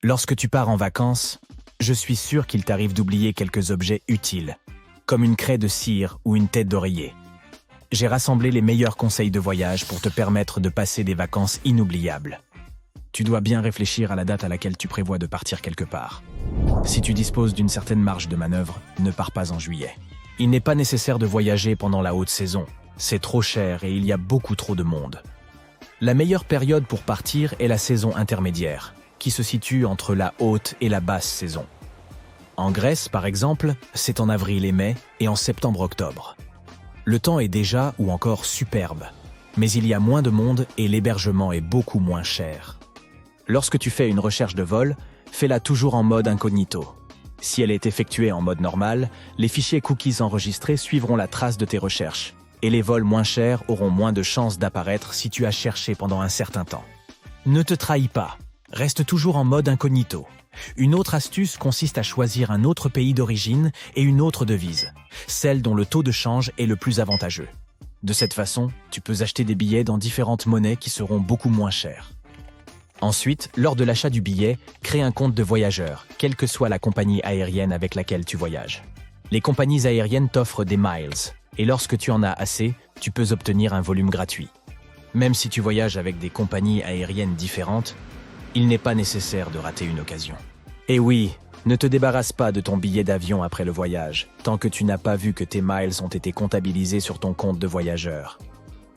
Lorsque tu pars en vacances, je suis sûr qu'il t'arrive d'oublier quelques objets utiles, comme une craie de cire ou une tête d'oreiller. J'ai rassemblé les meilleurs conseils de voyage pour te permettre de passer des vacances inoubliables. Tu dois bien réfléchir à la date à laquelle tu prévois de partir quelque part. Si tu disposes d'une certaine marge de manœuvre, ne pars pas en juillet. Il n'est pas nécessaire de voyager pendant la haute saison. C'est trop cher et il y a beaucoup trop de monde. La meilleure période pour partir est la saison intermédiaire, qui se situe entre la haute et la basse saison. En Grèce, par exemple, c'est en avril et mai et en septembre-octobre. Le temps est déjà ou encore superbe, mais il y a moins de monde et l'hébergement est beaucoup moins cher. Lorsque tu fais une recherche de vol, fais-la toujours en mode incognito. Si elle est effectuée en mode normal, les fichiers cookies enregistrés suivront la trace de tes recherches, et les vols moins chers auront moins de chances d'apparaître si tu as cherché pendant un certain temps. Ne te trahis pas, reste toujours en mode incognito. Une autre astuce consiste à choisir un autre pays d'origine et une autre devise, celle dont le taux de change est le plus avantageux. De cette façon, tu peux acheter des billets dans différentes monnaies qui seront beaucoup moins chères. Ensuite, lors de l'achat du billet, crée un compte de voyageur, quelle que soit la compagnie aérienne avec laquelle tu voyages. Les compagnies aériennes t'offrent des miles, et lorsque tu en as assez, tu peux obtenir un volume gratuit. Même si tu voyages avec des compagnies aériennes différentes, il n'est pas nécessaire de rater une occasion. Et oui, ne te débarrasse pas de ton billet d'avion après le voyage, tant que tu n'as pas vu que tes miles ont été comptabilisés sur ton compte de voyageur.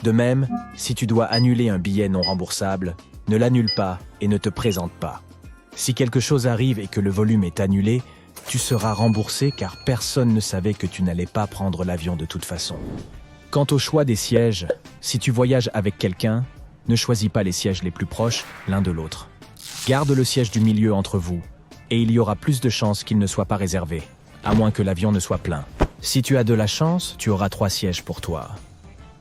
De même, si tu dois annuler un billet non remboursable, ne l'annule pas et ne te présente pas. Si quelque chose arrive et que le volume est annulé, tu seras remboursé car personne ne savait que tu n'allais pas prendre l'avion de toute façon. Quant au choix des sièges, si tu voyages avec quelqu'un, ne choisis pas les sièges les plus proches l'un de l'autre. Garde le siège du milieu entre vous, et il y aura plus de chances qu'il ne soit pas réservé, à moins que l'avion ne soit plein. Si tu as de la chance, tu auras 3 sièges pour toi.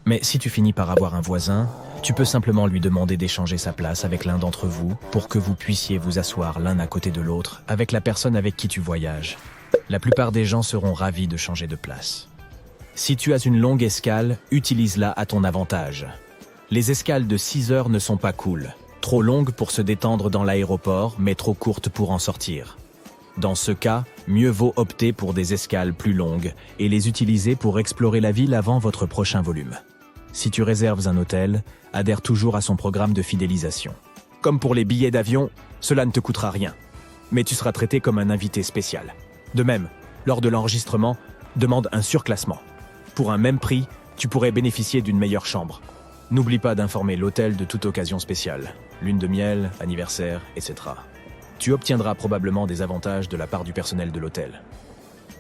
Mais si tu finis par avoir un voisin, tu peux simplement lui demander d'échanger sa place avec l'un d'entre vous pour que vous puissiez vous asseoir l'un à côté de l'autre avec la personne avec qui tu voyages. La plupart des gens seront ravis de changer de place. Si tu as une longue escale, utilise-la à ton avantage. Les escales de 6 heures ne sont pas cool. Trop longues pour se détendre dans l'aéroport, mais trop courtes pour en sortir. Dans ce cas, mieux vaut opter pour des escales plus longues et les utiliser pour explorer la ville avant votre prochain volume. Si tu réserves un hôtel, adhère toujours à son programme de fidélisation. Comme pour les billets d'avion, cela ne te coûtera rien, mais tu seras traité comme un invité spécial. De même, lors de l'enregistrement, demande un surclassement. Pour un même prix, tu pourrais bénéficier d'une meilleure chambre. N'oublie pas d'informer l'hôtel de toute occasion spéciale, lune de miel, anniversaire, etc. Tu obtiendras probablement des avantages de la part du personnel de l'hôtel.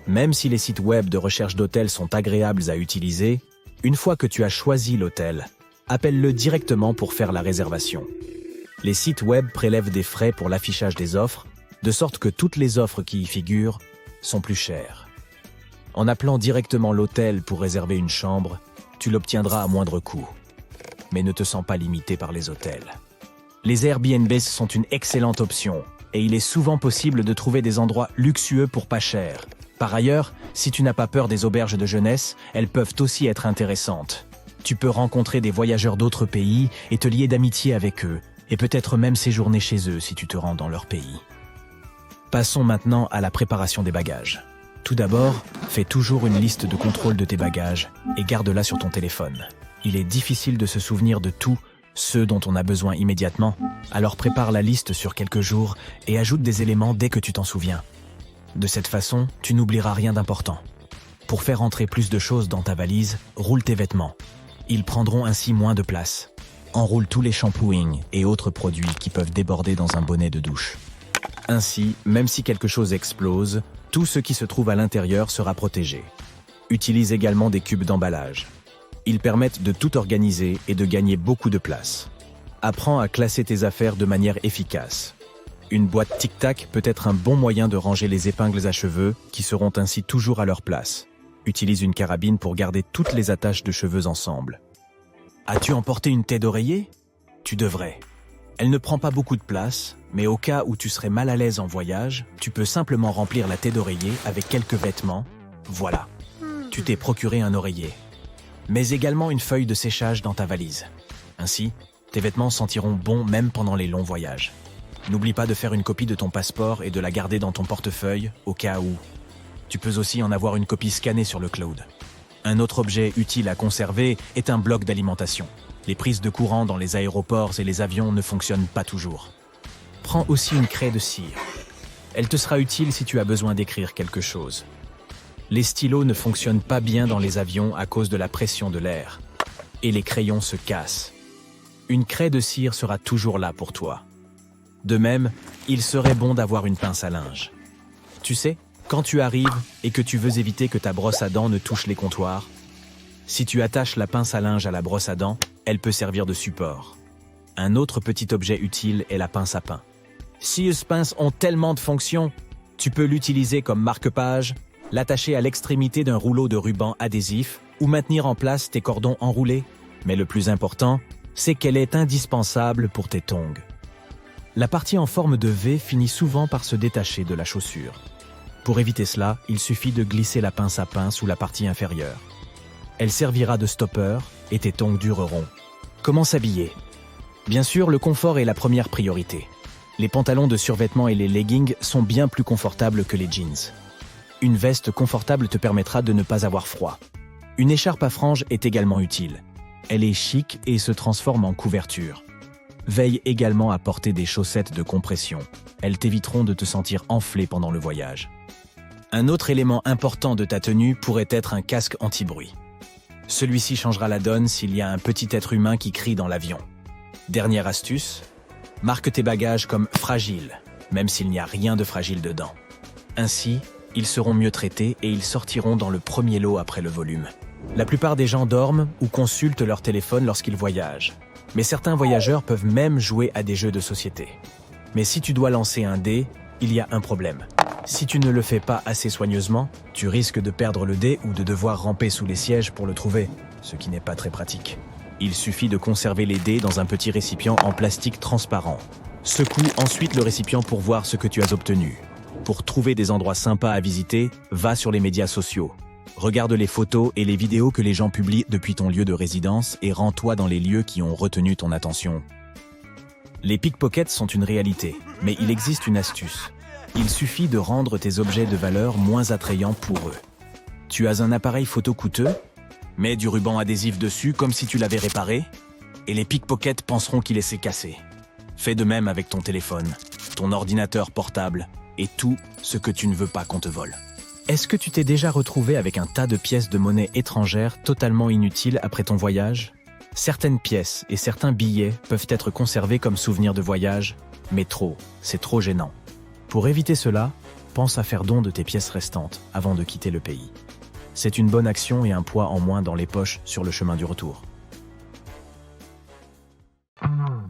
Même si les sites web de recherche d'hôtels sont agréables à utiliser, une fois que tu as choisi l'hôtel, appelle-le directement pour faire la réservation. Les sites web prélèvent des frais pour l'affichage des offres, de sorte que toutes les offres qui y figurent sont plus chères. En appelant directement l'hôtel pour réserver une chambre, tu l'obtiendras à moindre coût. Mais ne te sens pas limité par les hôtels. Les Airbnb sont une excellente option, et il est souvent possible de trouver des endroits luxueux pour pas cher. Par ailleurs, si tu n'as pas peur des auberges de jeunesse, elles peuvent aussi être intéressantes. Tu peux rencontrer des voyageurs d'autres pays et te lier d'amitié avec eux, et peut-être même séjourner chez eux si tu te rends dans leur pays. Passons maintenant à la préparation des bagages. Tout d'abord, fais toujours une liste de contrôle de tes bagages et garde-la sur ton téléphone. Il est difficile de se souvenir de tout, ceux dont on a besoin immédiatement, alors prépare la liste sur quelques jours et ajoute des éléments dès que tu t'en souviens. De cette façon, tu n'oublieras rien d'important. Pour faire entrer plus de choses dans ta valise, roule tes vêtements. Ils prendront ainsi moins de place. Enroule tous les shampooings et autres produits qui peuvent déborder dans un bonnet de douche. Ainsi, même si quelque chose explose, tout ce qui se trouve à l'intérieur sera protégé. Utilise également des cubes d'emballage. Ils permettent de tout organiser et de gagner beaucoup de place. Apprends à classer tes affaires de manière efficace. Une boîte tic-tac peut être un bon moyen de ranger les épingles à cheveux qui seront ainsi toujours à leur place. Utilise une carabine pour garder toutes les attaches de cheveux ensemble. As-tu emporté une tête d'oreiller? Tu devrais. Elle ne prend pas beaucoup de place, mais au cas où tu serais mal à l'aise en voyage, tu peux simplement remplir la tête d'oreiller avec quelques vêtements. Voilà, tu t'es procuré un oreiller. Mais également une feuille de séchage dans ta valise. Ainsi, tes vêtements sentiront bon même pendant les longs voyages. N'oublie pas de faire une copie de ton passeport et de la garder dans ton portefeuille au cas où. Tu peux aussi en avoir une copie scannée sur le cloud. Un autre objet utile à conserver est un bloc d'alimentation. Les prises de courant dans les aéroports et les avions ne fonctionnent pas toujours. Prends aussi une craie de cire. Elle te sera utile si tu as besoin d'écrire quelque chose. Les stylos ne fonctionnent pas bien dans les avions à cause de la pression de l'air. Et les crayons se cassent. Une craie de cire sera toujours là pour toi. De même, il serait bon d'avoir une pince à linge. Tu sais, quand tu arrives et que tu veux éviter que ta brosse à dents ne touche les comptoirs, si tu attaches la pince à linge à la brosse à dents, elle peut servir de support. Un autre petit objet utile est la pince à pain. Ces pinces ont tellement de fonctions, tu peux l'utiliser comme marque-page, l'attacher à l'extrémité d'un rouleau de ruban adhésif ou maintenir en place tes cordons enroulés. Mais le plus important, c'est qu'elle est indispensable pour tes tongs. La partie en forme de V finit souvent par se détacher de la chaussure. Pour éviter cela, il suffit de glisser la pince à pain sous la partie inférieure. Elle servira de stopper et tes tongs dureront. Comment s'habiller? Bien sûr, le confort est la première priorité. Les pantalons de survêtement et les leggings sont bien plus confortables que les jeans. Une veste confortable te permettra de ne pas avoir froid. Une écharpe à franges est également utile. Elle est chic et se transforme en couverture. Veille également à porter des chaussettes de compression. Elles t'éviteront de te sentir enflé pendant le voyage. Un autre élément important de ta tenue pourrait être un casque anti-bruit. Celui-ci changera la donne s'il y a un petit être humain qui crie dans l'avion. Dernière astuce, marque tes bagages comme fragiles, même s'il n'y a rien de fragile dedans. Ainsi, ils seront mieux traités et ils sortiront dans le premier lot après le volume. La plupart des gens dorment ou consultent leur téléphone lorsqu'ils voyagent. Mais certains voyageurs peuvent même jouer à des jeux de société. Mais si tu dois lancer un dé, il y a un problème. Si tu ne le fais pas assez soigneusement, tu risques de perdre le dé ou de devoir ramper sous les sièges pour le trouver, ce qui n'est pas très pratique. Il suffit de conserver les dés dans un petit récipient en plastique transparent. Secoue ensuite le récipient pour voir ce que tu as obtenu. Pour trouver des endroits sympas à visiter, va sur les médias sociaux. Regarde les photos et les vidéos que les gens publient depuis ton lieu de résidence et rends-toi dans les lieux qui ont retenu ton attention. Les pickpockets sont une réalité, mais il existe une astuce. Il suffit de rendre tes objets de valeur moins attrayants pour eux. Tu as un appareil photo coûteux? Mets du ruban adhésif dessus comme si tu l'avais réparé, et les pickpockets penseront qu'il s'est cassé. Fais de même avec ton téléphone, ton ordinateur portable et tout ce que tu ne veux pas qu'on te vole. Est-ce que tu t'es déjà retrouvé avec un tas de pièces de monnaie étrangères totalement inutiles après ton voyage? Certaines pièces et certains billets peuvent être conservés comme souvenirs de voyage, mais c'est trop gênant. Pour éviter cela, pense à faire don de tes pièces restantes avant de quitter le pays. C'est une bonne action et un poids en moins dans les poches sur le chemin du retour.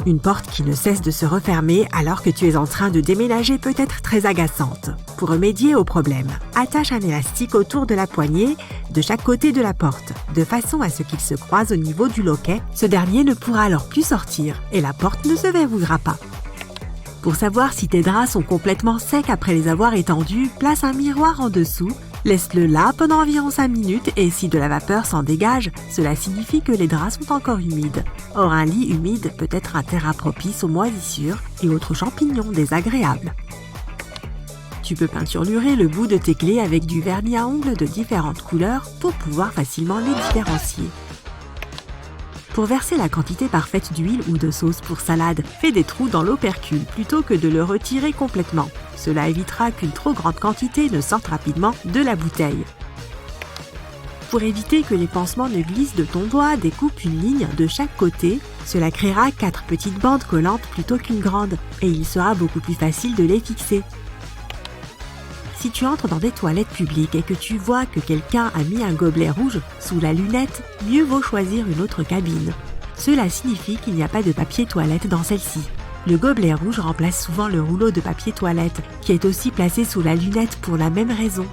Une porte qui ne cesse de se refermer alors que tu es en train de déménager peut être très agaçante. Pour remédier au problème, attache un élastique autour de la poignée de chaque côté de la porte, de façon à ce qu'il se croise au niveau du loquet. Ce dernier ne pourra alors plus sortir et la porte ne se verrouillera pas. Pour savoir si tes draps sont complètement secs après les avoir étendus, place un miroir en dessous. Laisse-le là pendant environ 5 minutes et si de la vapeur s'en dégage, cela signifie que les draps sont encore humides. Or, un lit humide peut être un terrain propice aux moisissures et autres champignons désagréables. Tu peux peinturlurer le bout de tes clés avec du vernis à ongles de différentes couleurs pour pouvoir facilement les différencier. Pour verser la quantité parfaite d'huile ou de sauce pour salade, fais des trous dans l'opercule plutôt que de le retirer complètement. Cela évitera qu'une trop grande quantité ne sorte rapidement de la bouteille. Pour éviter que les pansements ne glissent de ton doigt, découpe une ligne de chaque côté. Cela créera 4 petites bandes collantes plutôt qu'une grande et il sera beaucoup plus facile de les fixer. Si tu entres dans des toilettes publiques et que tu vois que quelqu'un a mis un gobelet rouge sous la lunette, mieux vaut choisir une autre cabine. Cela signifie qu'il n'y a pas de papier toilette dans celle-ci. Le gobelet rouge remplace souvent le rouleau de papier toilette, qui est aussi placé sous la lunette pour la même raison.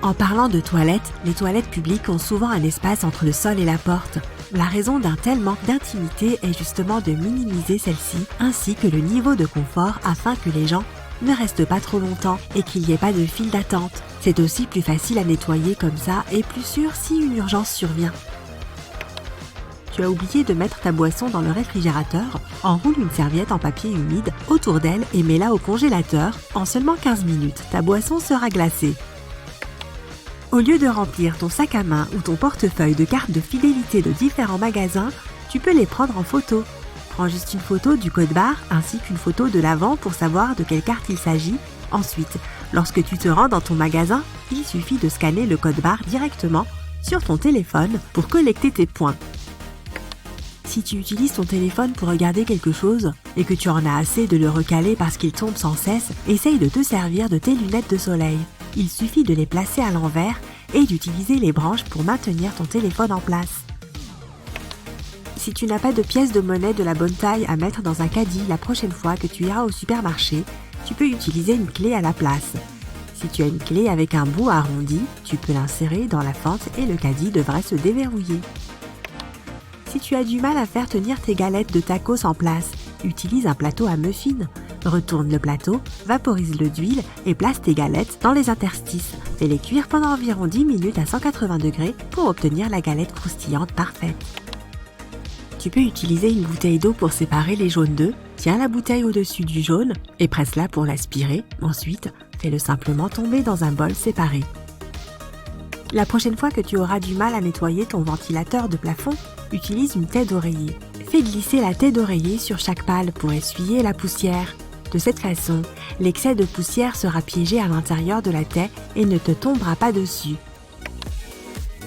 En parlant de toilettes, les toilettes publiques ont souvent un espace entre le sol et la porte. La raison d'un tel manque d'intimité est justement de minimiser celle-ci, ainsi que le niveau de confort afin que les gens ne restent pas trop longtemps et qu'il n'y ait pas de file d'attente. C'est aussi plus facile à nettoyer comme ça et plus sûr si une urgence survient. tu as oublié de mettre ta boisson dans le réfrigérateur, enroule une serviette en papier humide autour d'elle et mets-la au congélateur. En seulement 15 minutes, ta boisson sera glacée. Au lieu de remplir ton sac à main ou ton portefeuille de cartes de fidélité de différents magasins, tu peux les prendre en photo. Prends juste une photo du code barre ainsi qu'une photo de l'avant pour savoir de quelle carte il s'agit. Ensuite, lorsque tu te rends dans ton magasin, il suffit de scanner le code barre directement sur ton téléphone pour collecter tes points. Si tu utilises ton téléphone pour regarder quelque chose et que tu en as assez de le recaler parce qu'il tombe sans cesse, essaye de te servir de tes lunettes de soleil. Il suffit de les placer à l'envers et d'utiliser les branches pour maintenir ton téléphone en place. Si tu n'as pas de pièces de monnaie de la bonne taille à mettre dans un caddie la prochaine fois que tu iras au supermarché, tu peux utiliser une clé à la place. Si tu as une clé avec un bout arrondi, tu peux l'insérer dans la fente et le caddie devrait se déverrouiller. Si tu as du mal à faire tenir tes galettes de tacos en place, utilise un plateau à muffins. Retourne le plateau, vaporise-le d'huile et place tes galettes dans les interstices. Fais-les cuire pendant environ 10 minutes à 180 degrés pour obtenir la galette croustillante parfaite. Tu peux utiliser une bouteille d'eau pour séparer les jaunes d'œufs. Tiens la bouteille au-dessus du jaune et presse-la pour l'aspirer. Ensuite, fais-le simplement tomber dans un bol séparé. La prochaine fois que tu auras du mal à nettoyer ton ventilateur de plafond, utilise une tête d'oreiller. Fais glisser la tête d'oreiller sur chaque pale pour essuyer la poussière. De cette façon, l'excès de poussière sera piégé à l'intérieur de la tête et ne te tombera pas dessus.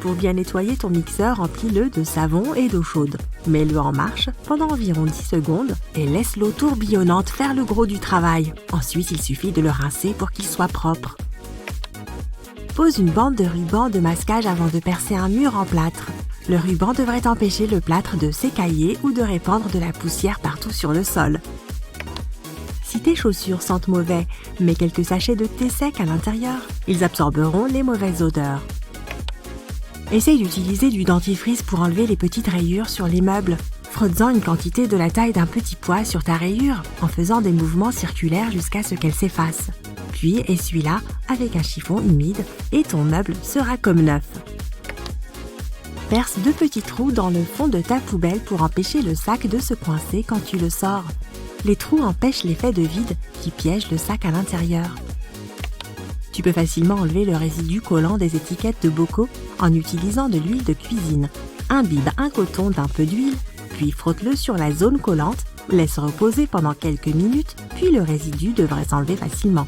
Pour bien nettoyer ton mixeur, remplis-le de savon et d'eau chaude. Mets-le en marche pendant environ 10 secondes et laisse l'eau tourbillonnante faire le gros du travail. Ensuite, il suffit de le rincer pour qu'il soit propre. Pose une bande de ruban de masquage avant de percer un mur en plâtre. Le ruban devrait empêcher le plâtre de s'écailler ou de répandre de la poussière partout sur le sol. Si tes chaussures sentent mauvais, mets quelques sachets de thé sec à l'intérieur. Ils absorberont les mauvaises odeurs. Essaye d'utiliser du dentifrice pour enlever les petites rayures sur les meubles. Frotte-en une quantité de la taille d'un petit pois sur ta rayure en faisant des mouvements circulaires jusqu'à ce qu'elle s'efface. Puis essuie-la avec un chiffon humide et ton meuble sera comme neuf. Perce 2 petits trous dans le fond de ta poubelle pour empêcher le sac de se coincer quand tu le sors. Les trous empêchent l'effet de vide qui piège le sac à l'intérieur. Tu peux facilement enlever le résidu collant des étiquettes de bocaux en utilisant de l'huile de cuisine. Imbibe un coton d'un peu d'huile, puis frotte-le sur la zone collante, laisse reposer pendant quelques minutes, puis le résidu devrait s'enlever facilement.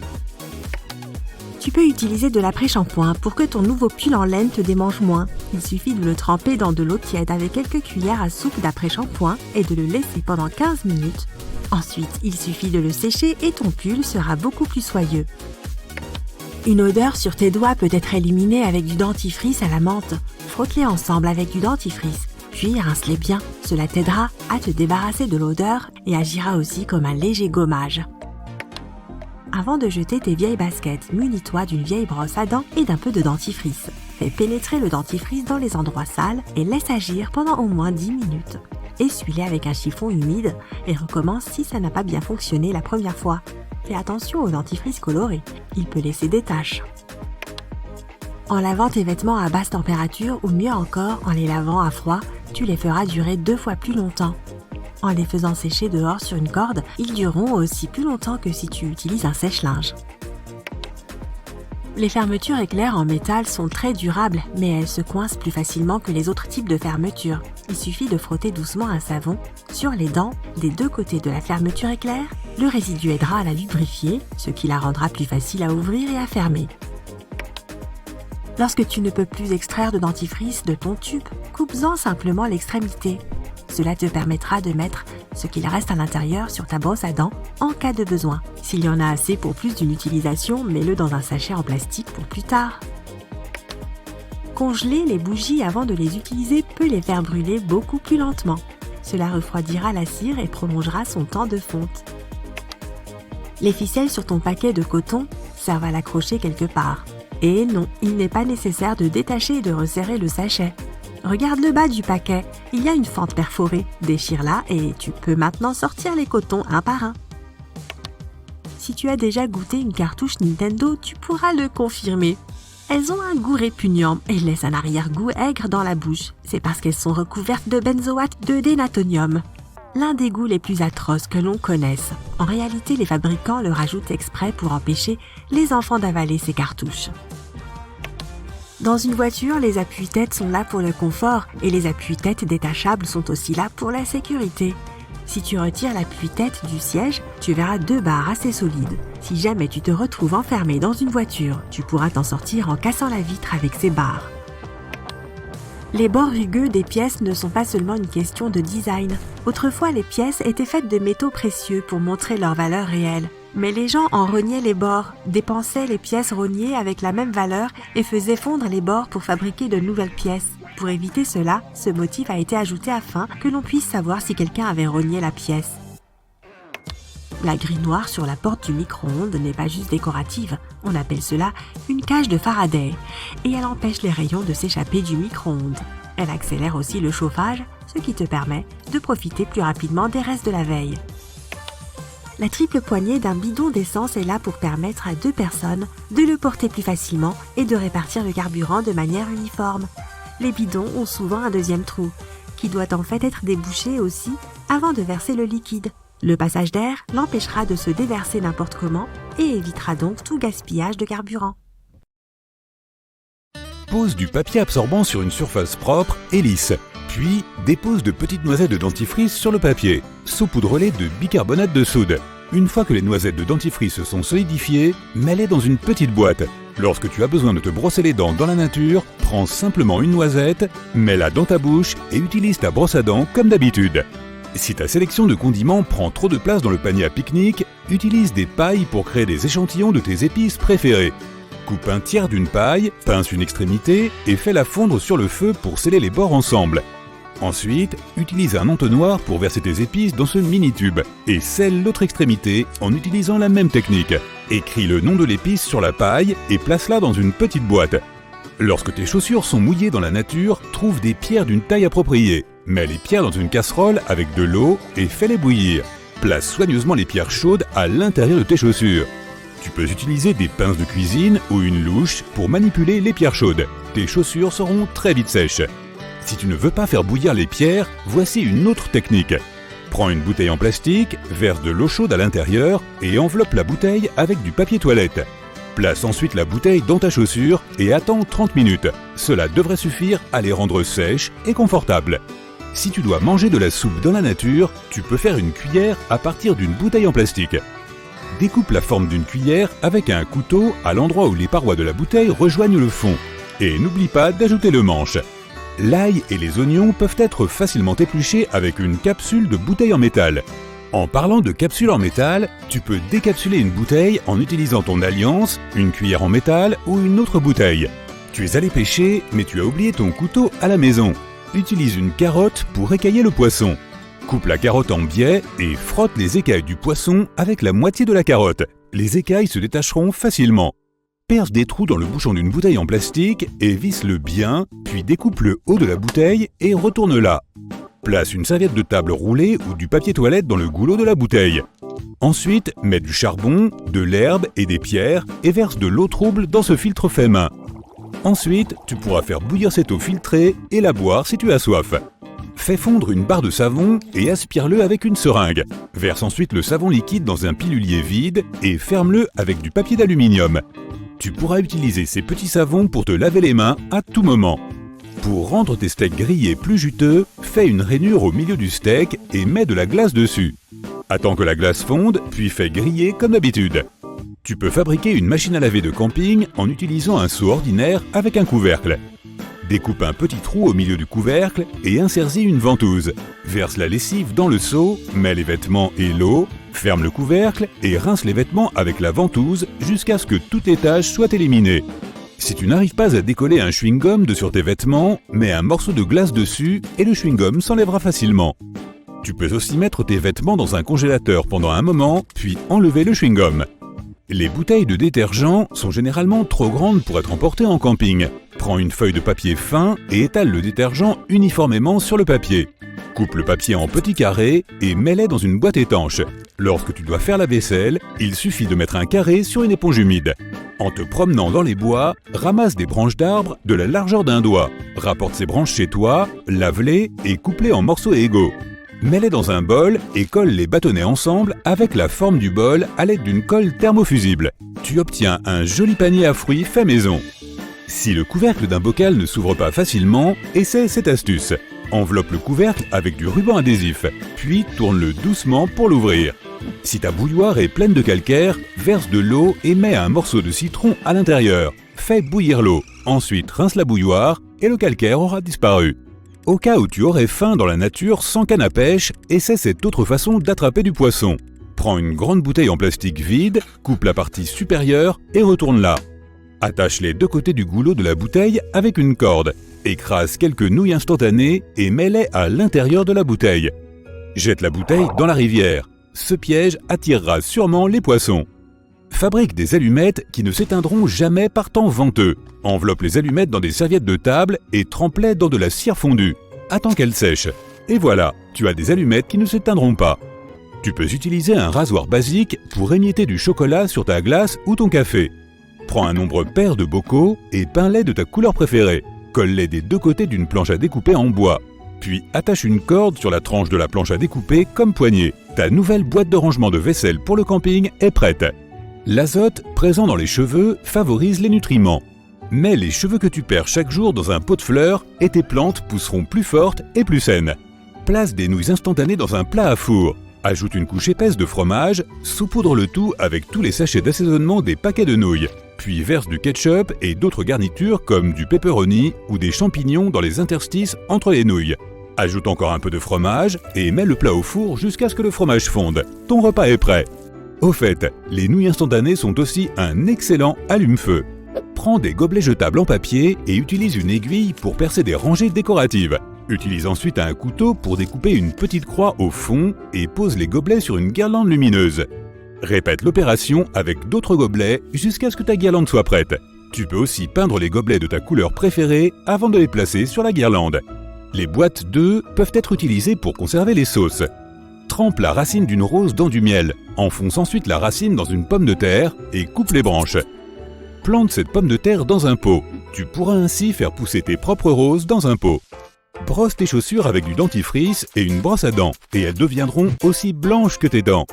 Tu peux utiliser de l'après-shampoing pour que ton nouveau pull en laine te démange moins. Il suffit de le tremper dans de l'eau tiède avec quelques cuillères à soupe d'après-shampoing et de le laisser pendant 15 minutes. Ensuite, il suffit de le sécher et ton pull sera beaucoup plus soyeux. Une odeur sur tes doigts peut être éliminée avec du dentifrice à la menthe. Frotte-les ensemble avec du dentifrice, puis rince-les bien. Cela t'aidera à te débarrasser de l'odeur et agira aussi comme un léger gommage. Avant de jeter tes vieilles baskets, munis-toi d'une vieille brosse à dents et d'un peu de dentifrice. Fais pénétrer le dentifrice dans les endroits sales et laisse agir pendant au moins 10 minutes. Essuie-les avec un chiffon humide et recommence si ça n'a pas bien fonctionné la première fois. Fais attention au dentifrice coloré, il peut laisser des taches. En lavant tes vêtements à basse température ou mieux encore en les lavant à froid, tu les feras durer 2 fois plus longtemps. En les faisant sécher dehors sur une corde, ils dureront aussi plus longtemps que si tu utilises un sèche-linge. Les fermetures éclairs en métal sont très durables, mais elles se coincent plus facilement que les autres types de fermetures. Il suffit de frotter doucement un savon sur les dents des 2 côtés de la fermeture éclair. Le résidu aidera à la lubrifier, ce qui la rendra plus facile à ouvrir et à fermer. Lorsque tu ne peux plus extraire de dentifrice de ton tube, coupe-en simplement l'extrémité. Cela te permettra de mettre ce qu'il reste à l'intérieur sur ta brosse à dents en cas de besoin. S'il y en a assez pour plus d'une utilisation, mets-le dans un sachet en plastique pour plus tard. Congeler les bougies avant de les utiliser peut les faire brûler beaucoup plus lentement. Cela refroidira la cire et prolongera son temps de fonte. Les ficelles sur ton paquet de coton servent à l'accrocher quelque part. Et non, il n'est pas nécessaire de détacher et de resserrer le sachet. Regarde le bas du paquet, il y a une fente perforée. Déchire-la et tu peux maintenant sortir les cotons un par un. Si tu as déjà goûté une cartouche Nintendo, tu pourras le confirmer. Elles ont un goût répugnant et laissent un arrière-goût aigre dans la bouche. C'est parce qu'elles sont recouvertes de benzoate de dénatonium, l'un des goûts les plus atroces que l'on connaisse. En réalité, les fabricants le rajoutent exprès pour empêcher les enfants d'avaler ces cartouches. Dans une voiture, les appuis-têtes sont là pour le confort et les appuis-têtes détachables sont aussi là pour la sécurité. Si tu retires l'appui-tête du siège, tu verras 2 barres assez solides. Si jamais tu te retrouves enfermé dans une voiture, tu pourras t'en sortir en cassant la vitre avec ces barres. Les bords rugueux des pièces ne sont pas seulement une question de design. Autrefois, les pièces étaient faites de métaux précieux pour montrer leur valeur réelle. Mais les gens en rognaient les bords, dépensaient les pièces rognées avec la même valeur et faisaient fondre les bords pour fabriquer de nouvelles pièces. Pour éviter cela, ce motif a été ajouté afin que l'on puisse savoir si quelqu'un avait rogné la pièce. La grille noire sur la porte du micro-ondes n'est pas juste décorative, on appelle cela une cage de Faraday, et elle empêche les rayons de s'échapper du micro-ondes. Elle accélère aussi le chauffage, ce qui te permet de profiter plus rapidement des restes de la veille. La triple poignée d'un bidon d'essence est là pour permettre à 2 personnes de le porter plus facilement et de répartir le carburant de manière uniforme. Les bidons ont souvent un 2e trou, qui doit en fait être débouché aussi avant de verser le liquide. Le passage d'air l'empêchera de se déverser n'importe comment et évitera donc tout gaspillage de carburant. Pose du papier absorbant sur une surface propre et lisse. Puis, dépose de petites noisettes de dentifrice sur le papier. Saupoudre-les de bicarbonate de soude. Une fois que les noisettes de dentifrice sont solidifiées, mets-les dans une petite boîte. Lorsque tu as besoin de te brosser les dents dans la nature, prends simplement une noisette, mets-la dans ta bouche et utilise ta brosse à dents comme d'habitude. Si ta sélection de condiments prend trop de place dans le panier à pique-nique, utilise des pailles pour créer des échantillons de tes épices préférées. Coupe un tiers d'une paille, pince une extrémité et fais-la fondre sur le feu pour sceller les bords ensemble. Ensuite, utilise un entonnoir pour verser tes épices dans ce mini-tube et scelle l'autre extrémité en utilisant la même technique. Écris le nom de l'épice sur la paille et place-la dans une petite boîte. Lorsque tes chaussures sont mouillées dans la nature, trouve des pierres d'une taille appropriée. Mets les pierres dans une casserole avec de l'eau et fais-les bouillir. Place soigneusement les pierres chaudes à l'intérieur de tes chaussures. Tu peux utiliser des pinces de cuisine ou une louche pour manipuler les pierres chaudes. Tes chaussures seront très vite sèches. Si tu ne veux pas faire bouillir les pierres, voici une autre technique. Prends une bouteille en plastique, verse de l'eau chaude à l'intérieur et enveloppe la bouteille avec du papier toilette. Place ensuite la bouteille dans ta chaussure et attends 30 minutes. Cela devrait suffire à les rendre sèches et confortables. Si tu dois manger de la soupe dans la nature, tu peux faire une cuillère à partir d'une bouteille en plastique. Découpe la forme d'une cuillère avec un couteau à l'endroit où les parois de la bouteille rejoignent le fond. Et n'oublie pas d'ajouter le manche. L'ail et les oignons peuvent être facilement épluchés avec une capsule de bouteille en métal. En parlant de capsule en métal, tu peux décapsuler une bouteille en utilisant ton alliance, une cuillère en métal ou une autre bouteille. Tu es allé pêcher, mais tu as oublié ton couteau à la maison. Utilise une carotte pour écailler le poisson. Coupe la carotte en biais et frotte les écailles du poisson avec la moitié de la carotte. Les écailles se détacheront facilement. Perce des trous dans le bouchon d'une bouteille en plastique et visse-le bien, puis découpe le haut de la bouteille et retourne-la. Place une serviette de table roulée ou du papier toilette dans le goulot de la bouteille. Ensuite, mets du charbon, de l'herbe et des pierres et verse de l'eau trouble dans ce filtre fait main. Ensuite, tu pourras faire bouillir cette eau filtrée et la boire si tu as soif. Fais fondre une barre de savon et aspire-le avec une seringue. Verse ensuite le savon liquide dans un pilulier vide et ferme-le avec du papier d'aluminium. Tu pourras utiliser ces petits savons pour te laver les mains à tout moment. Pour rendre tes steaks grillés plus juteux, fais une rainure au milieu du steak et mets de la glace dessus. Attends que la glace fonde, puis fais griller comme d'habitude. Tu peux fabriquer une machine à laver de camping en utilisant un seau ordinaire avec un couvercle. Découpe un petit trou au milieu du couvercle et insère-y une ventouse. Verse la lessive dans le seau, mets les vêtements et l'eau, ferme le couvercle et rince les vêtements avec la ventouse jusqu'à ce que toutes les taches soient éliminées. Si tu n'arrives pas à décoller un chewing-gum de sur tes vêtements, mets un morceau de glace dessus et le chewing-gum s'enlèvera facilement. Tu peux aussi mettre tes vêtements dans un congélateur pendant un moment, puis enlever le chewing-gum. Les bouteilles de détergent sont généralement trop grandes pour être emportées en camping. Prends une feuille de papier fin et étale le détergent uniformément sur le papier. Coupe le papier en petits carrés et mets-les dans une boîte étanche. Lorsque tu dois faire la vaisselle, il suffit de mettre un carré sur une éponge humide. En te promenant dans les bois, ramasse des branches d'arbres de la largeur d'un doigt. Rapporte ces branches chez toi, lave-les et coupe-les en morceaux égaux. Mets-les dans un bol et colle les bâtonnets ensemble avec la forme du bol à l'aide d'une colle thermofusible. Tu obtiens un joli panier à fruits fait maison. Si le couvercle d'un bocal ne s'ouvre pas facilement, essaie cette astuce. Enveloppe le couvercle avec du ruban adhésif, puis tourne-le doucement pour l'ouvrir. Si ta bouilloire est pleine de calcaire, verse de l'eau et mets un morceau de citron à l'intérieur. Fais bouillir l'eau, ensuite rince la bouilloire et le calcaire aura disparu. Au cas où tu aurais faim dans la nature sans canne à pêche, essaie cette autre façon d'attraper du poisson. Prends une grande bouteille en plastique vide, coupe la partie supérieure et retourne-la. Attache les deux côtés du goulot de la bouteille avec une corde. Écrase quelques nouilles instantanées et mets-les à l'intérieur de la bouteille. Jette la bouteille dans la rivière. Ce piège attirera sûrement les poissons. Fabrique des allumettes qui ne s'éteindront jamais par temps venteux. Enveloppe les allumettes dans des serviettes de table et trempe-les dans de la cire fondue. Attends qu'elles sèchent. Et voilà, tu as des allumettes qui ne s'éteindront pas. Tu peux utiliser un rasoir basique pour émietter du chocolat sur ta glace ou ton café. Prends un nombre pair de bocaux et peins-les de ta couleur préférée. Colle-les des deux côtés d'une planche à découper en bois. Puis attache une corde sur la tranche de la planche à découper comme poignée. Ta nouvelle boîte de rangement de vaisselle pour le camping est prête. L'azote présent dans les cheveux favorise les nutriments. Mets les cheveux que tu perds chaque jour dans un pot de fleurs et tes plantes pousseront plus fortes et plus saines. Place des nouilles instantanées dans un plat à four. Ajoute une couche épaisse de fromage, saupoudre le tout avec tous les sachets d'assaisonnement des paquets de nouilles. Puis verse du ketchup et d'autres garnitures comme du pepperoni ou des champignons dans les interstices entre les nouilles. Ajoute encore un peu de fromage et mets le plat au four jusqu'à ce que le fromage fonde. Ton repas est prêt. Au fait, les nouilles instantanées sont aussi un excellent allume-feu. Prends des gobelets jetables en papier et utilise une aiguille pour percer des rangées décoratives. Utilise ensuite un couteau pour découper une petite croix au fond et pose les gobelets sur une guirlande lumineuse. Répète l'opération avec d'autres gobelets jusqu'à ce que ta guirlande soit prête. Tu peux aussi peindre les gobelets de ta couleur préférée avant de les placer sur la guirlande. Les boîtes d'œufs peuvent être utilisées pour conserver les sauces. Trempe la racine d'une rose dans du miel, enfonce ensuite la racine dans une pomme de terre et coupe les branches. Plante cette pomme de terre dans un pot. Tu pourras ainsi faire pousser tes propres roses dans un pot. Brosse tes chaussures avec du dentifrice et une brosse à dents, et elles deviendront aussi blanches que tes dents.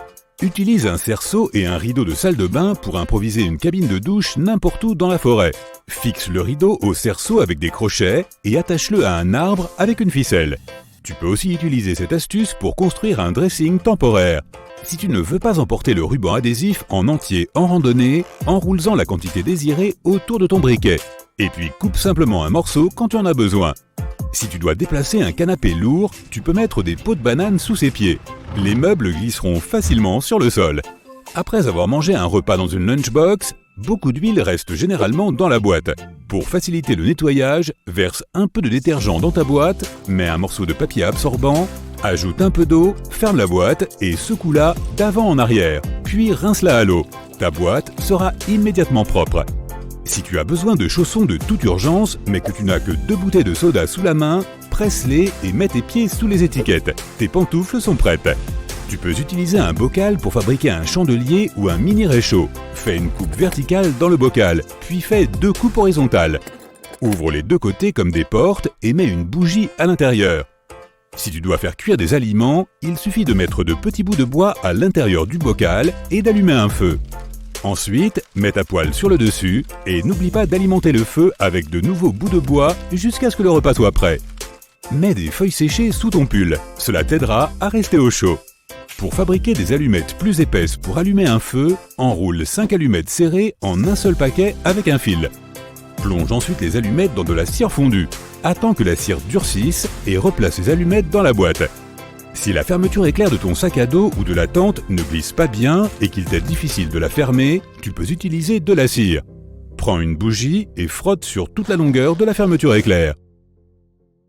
Utilise un cerceau et un rideau de salle de bain pour improviser une cabine de douche n'importe où dans la forêt. Fixe le rideau au cerceau avec des crochets et attache-le à un arbre avec une ficelle. Tu peux aussi utiliser cette astuce pour construire un dressing temporaire. Si tu ne veux pas emporter le ruban adhésif en entier en randonnée, enroule-en la quantité désirée autour de ton briquet. Et puis coupe simplement un morceau quand tu en as besoin. Si tu dois déplacer un canapé lourd, tu peux mettre des pots de banane sous ses pieds. Les meubles glisseront facilement sur le sol. Après avoir mangé un repas dans une lunchbox, beaucoup d'huile reste généralement dans la boîte. Pour faciliter le nettoyage, verse un peu de détergent dans ta boîte, mets un morceau de papier absorbant, ajoute un peu d'eau, ferme la boîte et secoue-la d'avant en arrière, puis rince-la à l'eau. Ta boîte sera immédiatement propre. Si tu as besoin de chaussons de toute urgence, mais que tu n'as que 2 bouteilles de soda sous la main, presse-les et mets tes pieds sous les étiquettes. Tes pantoufles sont prêtes. Tu peux utiliser un bocal pour fabriquer un chandelier ou un mini réchaud. Fais une coupe verticale dans le bocal, puis fais 2 coupes horizontales. Ouvre les 2 côtés comme des portes et mets une bougie à l'intérieur. Si tu dois faire cuire des aliments, il suffit de mettre de petits bouts de bois à l'intérieur du bocal et d'allumer un feu. Ensuite, mets ta poêle sur le dessus et n'oublie pas d'alimenter le feu avec de nouveaux bouts de bois jusqu'à ce que le repas soit prêt. Mets des feuilles séchées sous ton pull, cela t'aidera à rester au chaud. Pour fabriquer des allumettes plus épaisses pour allumer un feu, enroule 5 allumettes serrées en un seul paquet avec un fil. Plonge ensuite les allumettes dans de la cire fondue. Attends que la cire durcisse et replace les allumettes dans la boîte. Si la fermeture éclair de ton sac à dos ou de la tente ne glisse pas bien et qu'il t'est difficile de la fermer, tu peux utiliser de la cire. Prends une bougie et frotte sur toute la longueur de la fermeture éclair.